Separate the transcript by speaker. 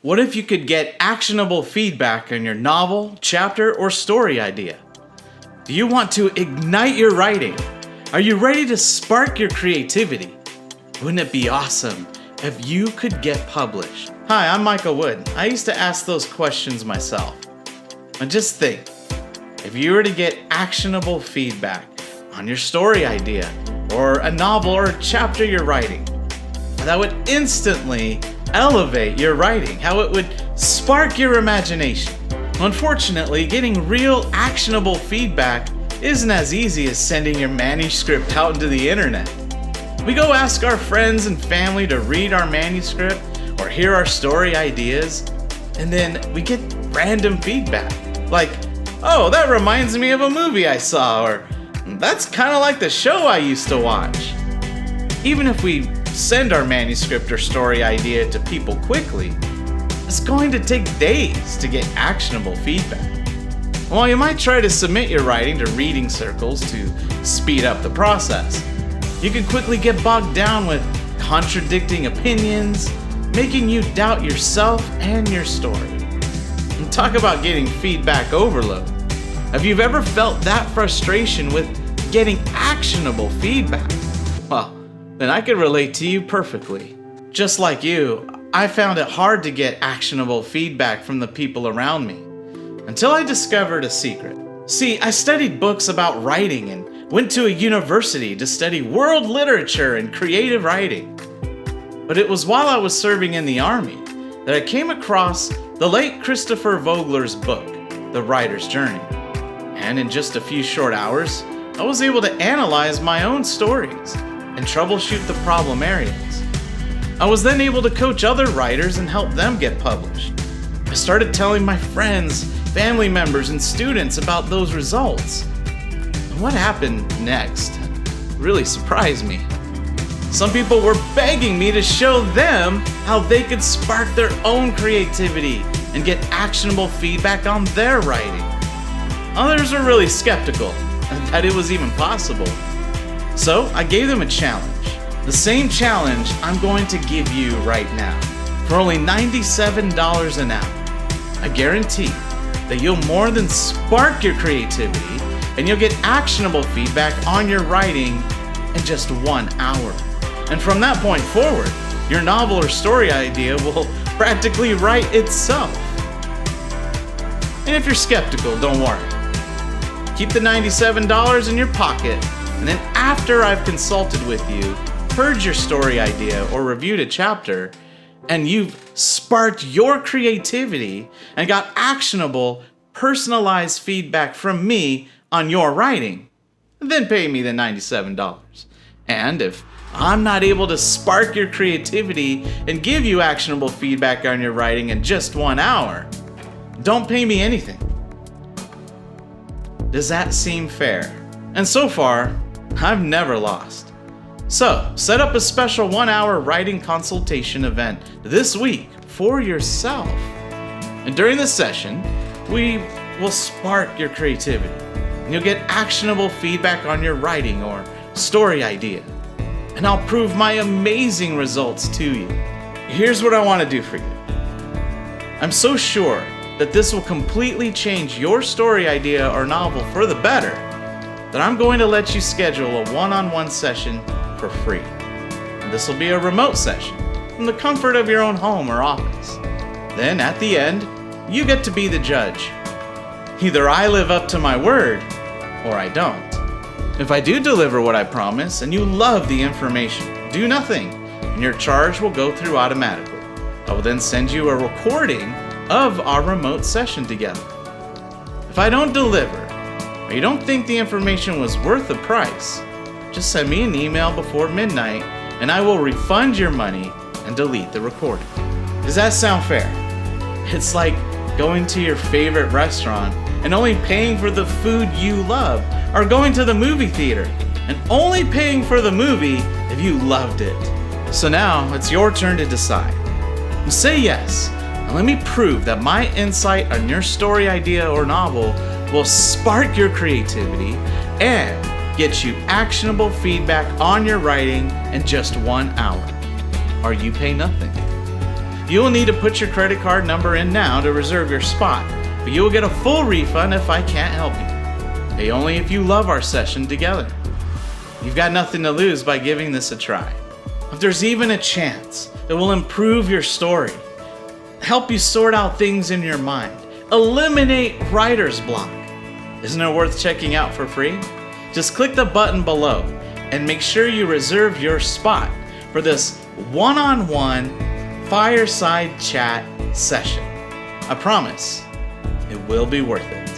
Speaker 1: What if you could get actionable feedback on your novel, chapter, or story idea? Do you want to ignite your writing? Are you ready to spark your creativity? Wouldn't it be awesome if you could get published? Hi, I'm Michael Wood. I used to ask those questions myself. And just think, if you were to get actionable feedback on your story idea, or a novel or a chapter you're writing, that would instantly elevate your writing, how it would spark your imagination. Unfortunately, getting real actionable feedback isn't as easy as sending your manuscript out into the internet. We go ask our friends and family to read our manuscript or hear our story ideas, and then we get random feedback like, oh, that reminds me of a movie I saw, or that's kind of like the show I used to watch. Even if we send our manuscript or story idea to people quickly, it's going to take days to get actionable feedback. While you might try to submit your writing to reading circles to speed up the process, you can quickly get bogged down with contradicting opinions, making you doubt yourself and your story. And talk about getting feedback overload. Have you ever felt that frustration with getting actionable feedback? Well, then I could relate to you perfectly. Just like you, I found it hard to get actionable feedback from the people around me, until I discovered a secret. See, I studied books about writing and went to a university to study world literature and creative writing. But it was while I was serving in the Army that I came across the late Christopher Vogler's book, The Writer's Journey. And in just a few short hours, I was able to analyze my own stories and troubleshoot the problem areas. I was then able to coach other writers and help them get published. I started telling my friends, family members, and students about those results. And what happened next really surprised me. Some people were begging me to show them how they could spark their own creativity and get actionable feedback on their writing. Others were really skeptical that it was even possible. So I gave them a challenge. The same challenge I'm going to give you right now for only $97 an hour. I guarantee that you'll more than spark your creativity and you'll get actionable feedback on your writing in just 1 hour. And from that point forward, your novel or story idea will practically write itself. And if you're skeptical, don't worry. Keep the $97 in your pocket, and then after I've consulted with you, heard your story idea, or reviewed a chapter, and you've sparked your creativity and got actionable, personalized feedback from me on your writing, then pay me the $97. And if I'm not able to spark your creativity and give you actionable feedback on your writing in just 1 hour, don't pay me anything. Does that seem fair? And so far, I've never lost. So, set up a special 1-hour writing consultation event this week for yourself. And during this session, we will spark your creativity. And you'll get actionable feedback on your writing or story idea. And I'll prove my amazing results to you. Here's what I want to do for you. I'm so sure that this will completely change your story idea or novel for the better, that I'm going to let you schedule a one-on-one session for free. And this will be a remote session from the comfort of your own home or office. Then at the end, you get to be the judge. Either I live up to my word, or I don't. If I do deliver what I promise and you love the information, do nothing, and your charge will go through automatically. I will then send you a recording of our remote session together. If I don't deliver, or you don't think the information was worth the price, just send me an email before midnight and I will refund your money and delete the recording. Does that sound fair? It's like going to your favorite restaurant and only paying for the food you love, or going to the movie theater and only paying for the movie if you loved it. So now it's your turn to decide. Say yes, and let me prove that my insight on your story idea or novel will spark your creativity and get you actionable feedback on your writing in just 1 hour. Or you pay nothing. You will need to put your credit card number in now to reserve your spot, but you will get a full refund if I can't help you. Pay only if you love our session together. You've got nothing to lose by giving this a try. If there's even a chance, it will improve your story, help you sort out things in your mind, eliminate writer's block. Isn't it worth checking out for free? Just click the button below and make sure you reserve your spot for this one-on-one fireside chat session. I promise it will be worth it.